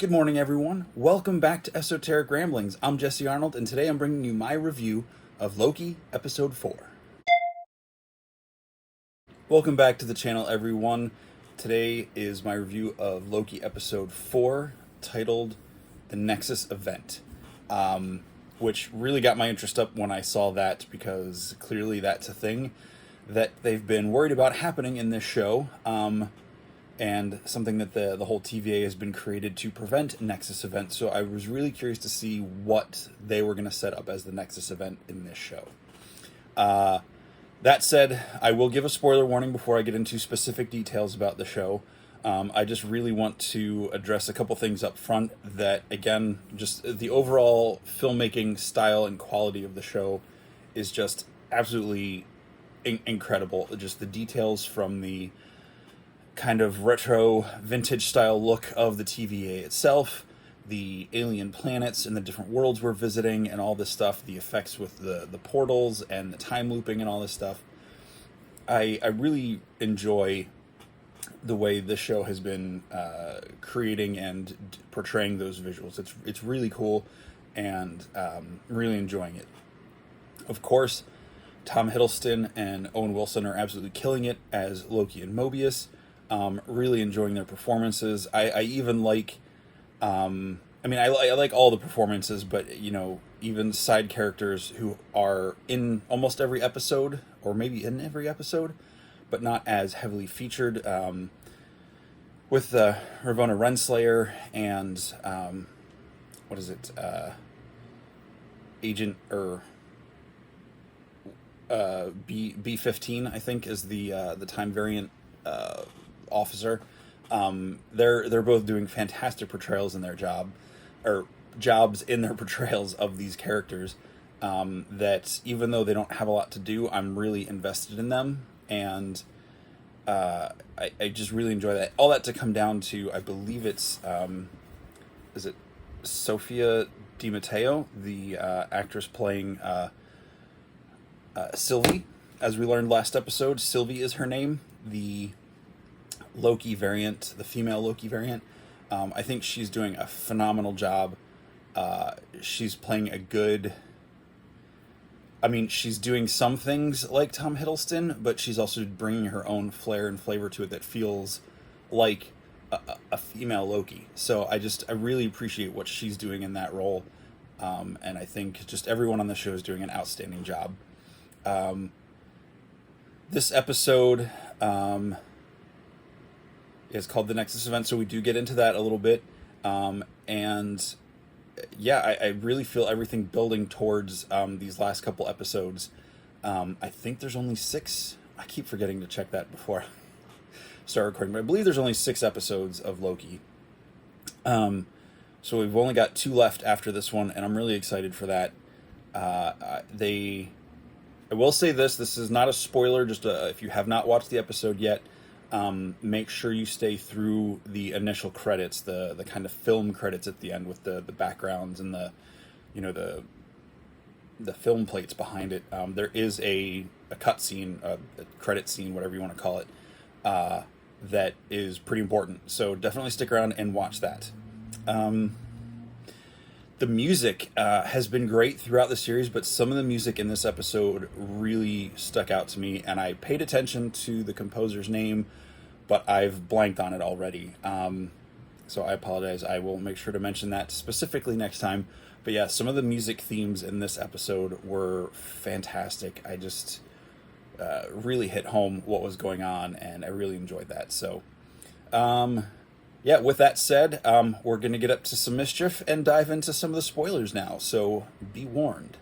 Good morning, everyone. Welcome back to Esoteric Ramblings. I'm Jesse Arnold, and today I'm bringing you my review of Loki, Episode 4. Welcome back to the channel, everyone. Today is my review of Loki, Episode 4, titled The Nexus Event, which really got my interest up when I saw that, because clearly that's a thing that they've been worried about happening in this show. And something that the whole TVA has been created to prevent Nexus events. So I was really curious to see what they were going to set up as the Nexus event in this show. That said, I will give a spoiler warning before I get into specific details about the show. I just really want to address a couple things up front that, again, just the overall filmmaking style and quality of the show is just absolutely incredible. Just the details from the kind of retro vintage style look of the TVA itself, the alien planets and the different worlds we're visiting and all this stuff, the effects with the portals and the time looping and all this stuff. I really enjoy the way this show has been creating and portraying those visuals. It's really cool, and really enjoying it. Of course, Tom Hiddleston and Owen Wilson are absolutely killing it as Loki and Mobius. Really enjoying their performances. I even like, I like all the performances, but, even side characters who are in almost every episode, or maybe in every episode, but not as heavily featured, with Ravonna Renslayer and, Agent, B15, I think, is the time variant officer. They're both doing fantastic portrayals in their jobs in their portrayals of these characters, that even though they don't have a lot to do, I'm really invested in them, and I just really enjoy that. All that to come down to, I believe it's is it Sophia Di Matteo, the actress playing Sylvie, as we learned last episode. Sylvie is her name, the Loki variant, the female Loki variant. I think she's doing a phenomenal job. She's playing a good... she's doing some things like Tom Hiddleston, but she's also bringing her own flair and flavor to it that feels like a female Loki. So I really appreciate what she's doing in that role. And I think just everyone on the show is doing an outstanding job. This episode is called The Nexus Event, so we do get into that a little bit. And yeah, I really feel everything building towards these last couple episodes. I think there's only 6. I keep forgetting to check that before I start recording, but I believe there's only 6 episodes of Loki. So we've only got 2 left after this one, and I'm really excited for that. I will say this is not a spoiler, just if you have not watched the episode yet, make sure you stay through the initial credits, the kind of film credits at the end with the backgrounds and the film plates behind it. There is a cut scene, a credit scene, whatever you want to call it, that is pretty important. So definitely stick around and watch that. The music has been great throughout the series, but some of the music in this episode really stuck out to me, and I paid attention to the composer's name, but I've blanked on it already. So I apologize. I will make sure to mention that specifically next time. But yeah, some of the music themes in this episode were fantastic. I just really hit home what was going on, and I really enjoyed that. So, yeah, with that said, we're going to get up to some mischief and dive into some of the spoilers now, so be warned.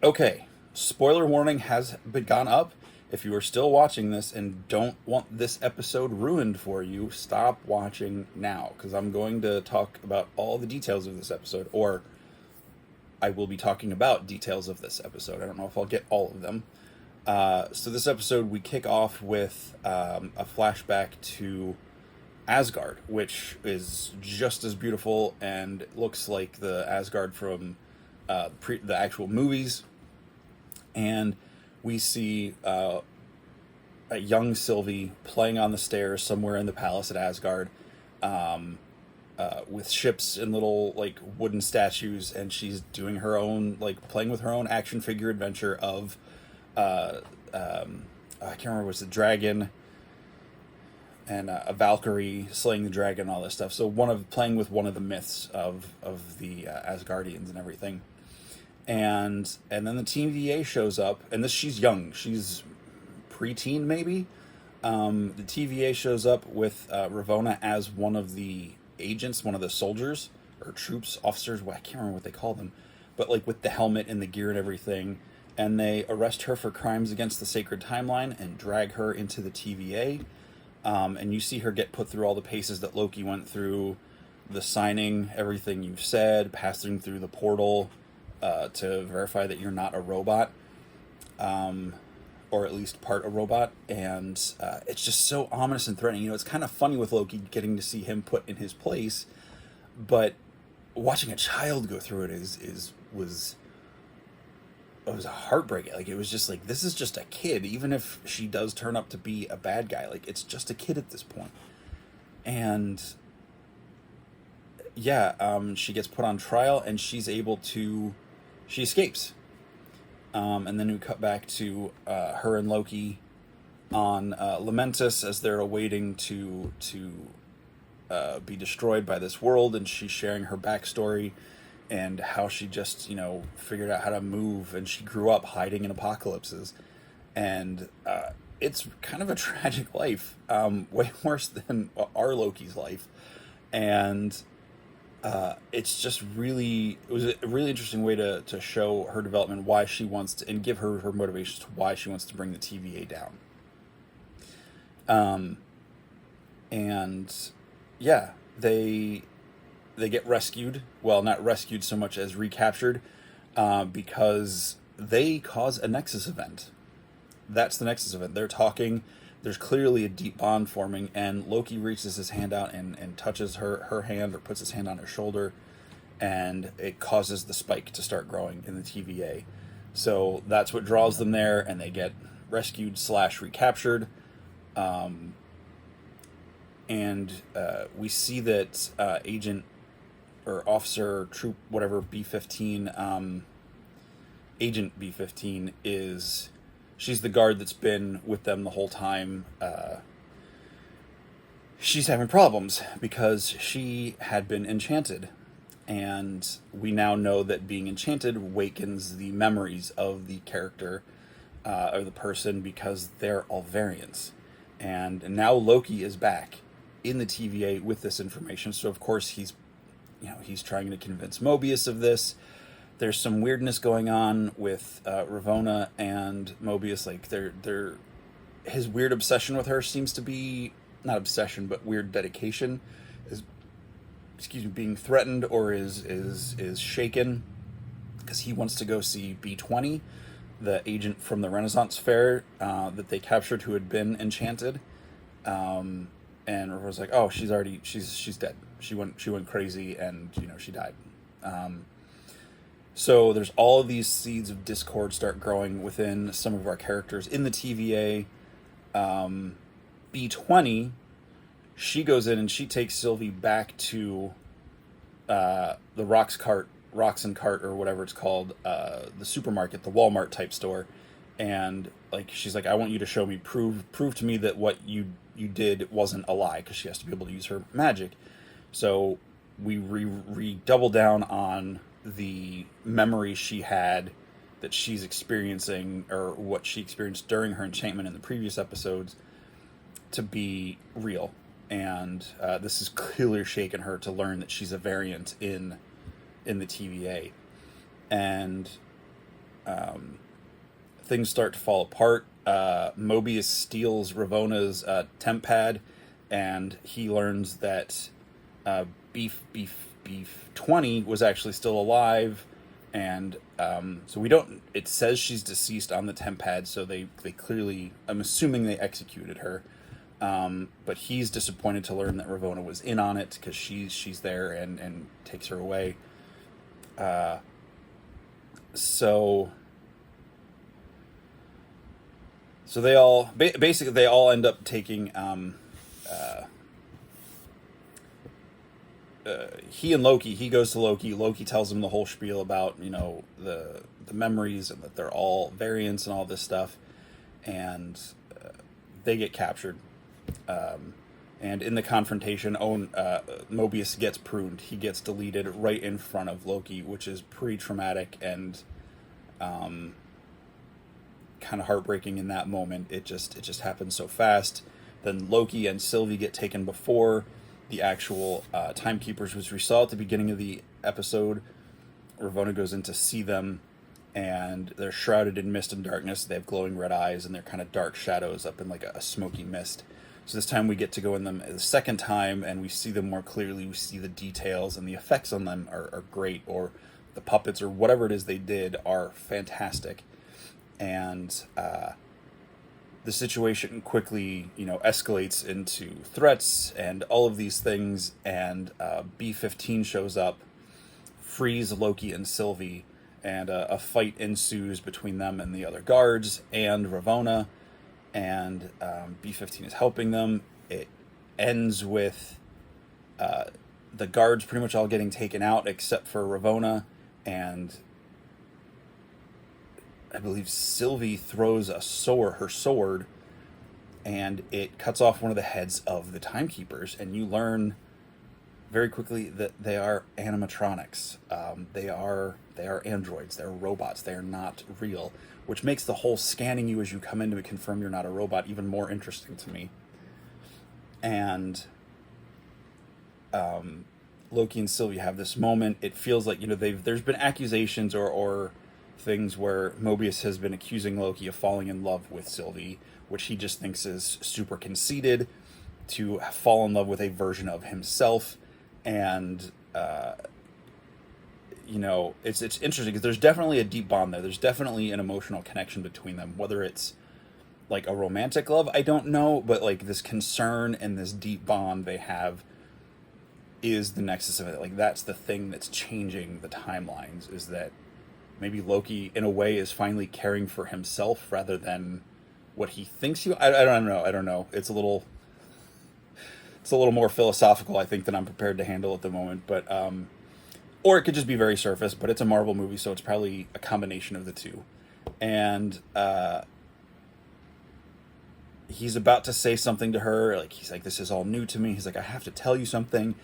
Okay, spoiler warning has gone up. If you are still watching this and don't want this episode ruined for you, stop watching now, because I'm going to talk about all the details of this episode, or I will be talking about details of this episode. I don't know if I'll get all of them. So this episode, we kick off with a flashback to Asgard, which is just as beautiful and looks like the Asgard from the actual movies. And we see a young Sylvie playing on the stairs somewhere in the palace at Asgard. with ships and little like wooden statues, and she's doing her own, like playing with her own action figure adventure of I can't remember, was the dragon and a Valkyrie slaying the dragon and all this stuff. So playing with one of the myths of the Asgardians and everything. And then the TVA shows up, and she's young, she's preteen maybe. The TVA shows up with Ravonna as one of the agents, one of the soldiers or troops, officers. Well, I can't remember what they call them, but like with the helmet and the gear and everything. And they arrest her for crimes against the sacred timeline and drag her into the TVA. And you see her get put through all the paces that Loki went through, the signing everything you've said, passing through the portal to verify that you're not a robot, or at least part a robot. And it's just so ominous and threatening. You know, it's kind of funny with Loki getting to see him put in his place, but watching a child go through it was heartbreaking. Like, it was just like, this is just a kid. Even if she does turn up to be a bad guy, like, it's just a kid at this point. And yeah, she gets put on trial, and she escapes. And then we cut back to her and Loki on Lamentus as they're awaiting to be destroyed by this world, and she's sharing her backstory and how she just, figured out how to move, and she grew up hiding in apocalypses. And it's kind of a tragic life, way worse than our Loki's life. And it's just it was a really interesting way to show her development, why she wants to, and give her motivations to why she wants to bring the TVA down. And yeah, they get rescued. Well, not rescued so much as recaptured, because they cause a Nexus event. That's the Nexus event. They're talking. There's clearly a deep bond forming, and Loki reaches his hand out and touches her hand, or puts his hand on her shoulder, and it causes the spike to start growing in the TVA. So that's what draws them there, and they get rescued / recaptured. And we see that agent or officer, troop, whatever, B-15, agent B-15 she's the guard that's been with them the whole time. She's having problems because she had been enchanted. And we now know that being enchanted awakens the memories of the character or the person, because they're all variants. And now Loki is back in the TVA with this information. So of course he's trying to convince Mobius of this. There's some weirdness going on with Ravonna and Mobius. Like, his weird obsession with her seems to be, not obsession, but weird dedication is, being threatened, or is shaken, because he wants to go see B20, the agent from the Renaissance Fair that they captured, who had been enchanted. And Ravonna's like, oh, she's dead. She went crazy, and she died. So there's all of these seeds of discord start growing within some of our characters in the TVA. B20, she goes in and she takes Sylvie back to the Rox and Cart, or whatever it's called, the supermarket, the Walmart type store. And like, she's like, I want you to show me, prove to me that what you did wasn't a lie, because she has to be able to use her magic. So we double down on the memory she had that she's experiencing, or what she experienced during her enchantment in the previous episodes, to be real. And this has clearly shaken her to learn that she's a variant in the TVA. And things start to fall apart. Mobius steals Ravonna's temp pad, and he learns that Beef 20 was actually still alive. And so it says she's deceased on the temp pad, so they clearly, I'm assuming they executed her. But he's disappointed to learn that Ravonna was in on it, because she's there and takes her away. So they all basically they all end up taking he and Loki, he goes to Loki. Loki tells him the whole spiel about, the memories and that they're all variants and all this stuff. And they get captured. And in the confrontation, Mobius gets pruned. He gets deleted right in front of Loki, which is pretty traumatic and kind of heartbreaking in that moment. It just happens so fast. Then Loki and Sylvie get taken before the actual timekeepers, which we saw at the beginning of the episode. Ravonna goes in to see them, and they're shrouded in mist and darkness. They have glowing red eyes, and they're kind of dark shadows up in like a smoky mist. So this time we get to go in them the second time, and we see them more clearly. We see the details, and the effects on them are great, or the puppets, or whatever it is they did, are fantastic. And the situation quickly, escalates into threats and all of these things, and B-15 shows up, frees Loki and Sylvie, and a fight ensues between them and the other guards and Ravonna, and B-15 is helping them. It ends with the guards pretty much all getting taken out except for Ravonna, and I believe Sylvie throws her sword, and it cuts off one of the heads of the timekeepers, and you learn very quickly that they are animatronics. They are androids. They're robots. They are not real, which makes the whole scanning you as you come in to confirm you're not a robot even more interesting to me. And Loki and Sylvie have this moment. It feels like, there's been accusations or things where Mobius has been accusing Loki of falling in love with Sylvie, which he just thinks is super conceited, to fall in love with a version of himself. And it's interesting because there's definitely a deep bond there. There's definitely an emotional connection between them. Whether it's like a romantic love, I don't know, but like this concern and this deep bond they have is the nexus of it. Like that's the thing that's changing the timelines, is that maybe Loki in a way is finally caring for himself rather than what he thinks he. I don't know. It's a little more philosophical, I think, than I'm prepared to handle at the moment. But or it could just be very surface. But it's a Marvel movie, so it's probably a combination of the two. And he's about to say something to her. Like he's like, "This is all new to me." He's like, "I have to tell you something."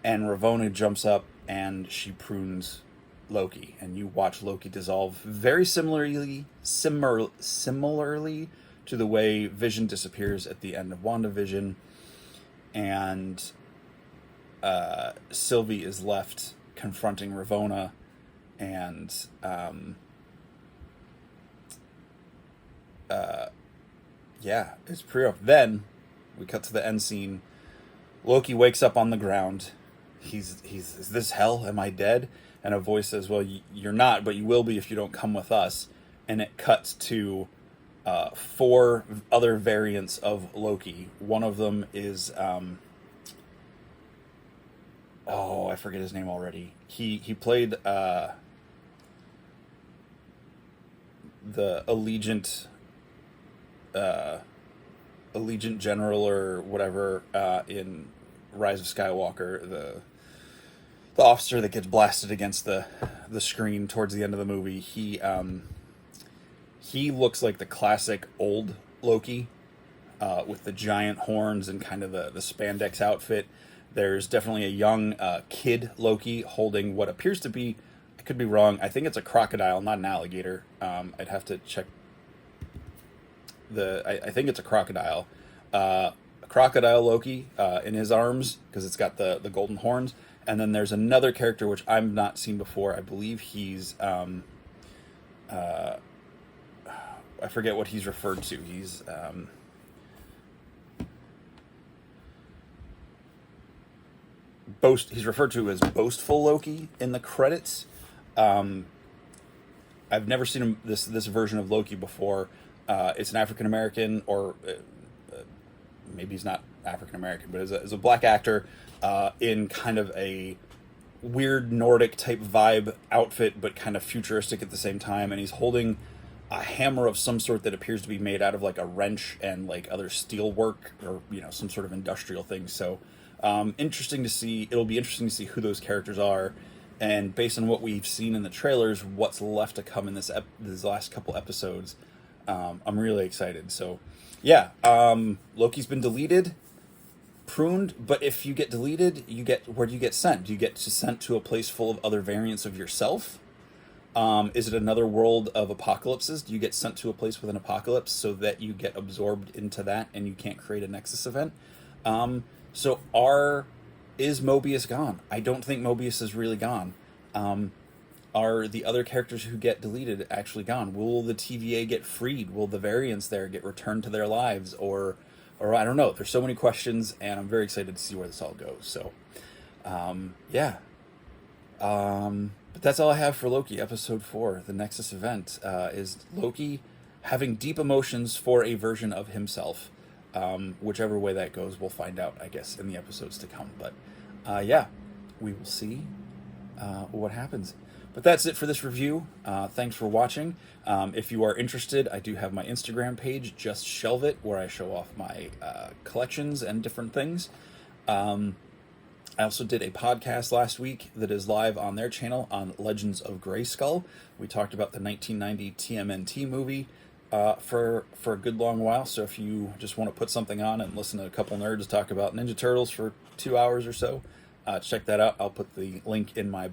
And Ravonna jumps up and she prunes Loki, and you watch Loki dissolve very similarly to the way Vision disappears at the end of WandaVision. And Sylvie is left confronting Ravonna, and it's pretty rough. Then we cut to the end scene. Loki wakes up on the ground. He's is this hell? Am I dead? And a voice says, "Well, you're not, but you will be if you don't come with us." And it cuts to 4 other variants of Loki. One of them is I forget his name already. He played the Allegiant General or whatever in Rise of Skywalker, the officer that gets blasted against the screen towards the end of the movie. He looks like the classic old Loki, with the giant horns and kind of the spandex outfit. There's definitely a young kid Loki holding what appears to be, I could be wrong, I think it's a crocodile, not an alligator. I'd have to check I think it's a crocodile. A crocodile Loki in his arms, because it's got the golden horns. And then there's another character which I've not seen before. I believe he's I forget what he's referred to. He's he's referred to as Boastful Loki in the credits. I've never seen this version of Loki before. It's an African American, or maybe he's not African American, but is a black actor in kind of a weird Nordic type vibe outfit, but kind of futuristic at the same time. And he's holding a hammer of some sort that appears to be made out of like a wrench and like other steel work, or some sort of industrial thing. So Interesting to see. It'll be interesting to see who those characters are, and based on what we've seen in the trailers, what's left to come in these last couple episodes. I'm really excited. So, yeah, Loki's been deleted, pruned. But if you get deleted, where do you get sent? Do you get sent to a place full of other variants of yourself? Is it another world of apocalypses? Do you get sent to a place with an apocalypse so that you get absorbed into that and you can't create a Nexus event? So is Mobius gone? I don't think Mobius is really gone. Are the other characters who get deleted actually gone? Will the TVA get freed? Will the variants there get returned to their lives? Or I don't know. There's so many questions, and I'm very excited to see where this all goes. So, yeah. But that's all I have for Loki, episode 4. The Nexus event is Loki having deep emotions for a version of himself. Whichever way that goes, we'll find out, I guess, in the episodes to come. But, yeah, we will see what happens. But that's it for this review. Thanks for watching. If you are interested, I do have my Instagram page, Just Shelve It, where I show off my collections and different things. I also did a podcast last week that is live on their channel on Legends of Grayskull. We talked about the 1990 TMNT movie for a good long while. So if you just want to put something on and listen to a couple nerds talk about Ninja Turtles for 2 hours or so, check that out. I'll put the link in my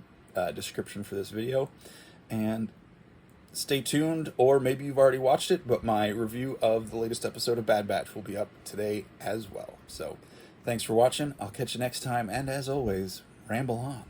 description for this video. And stay tuned, or maybe you've already watched it, but my review of the latest episode of Bad Batch will be up today as well. So thanks for watching. I'll catch you next time, and as always, ramble on.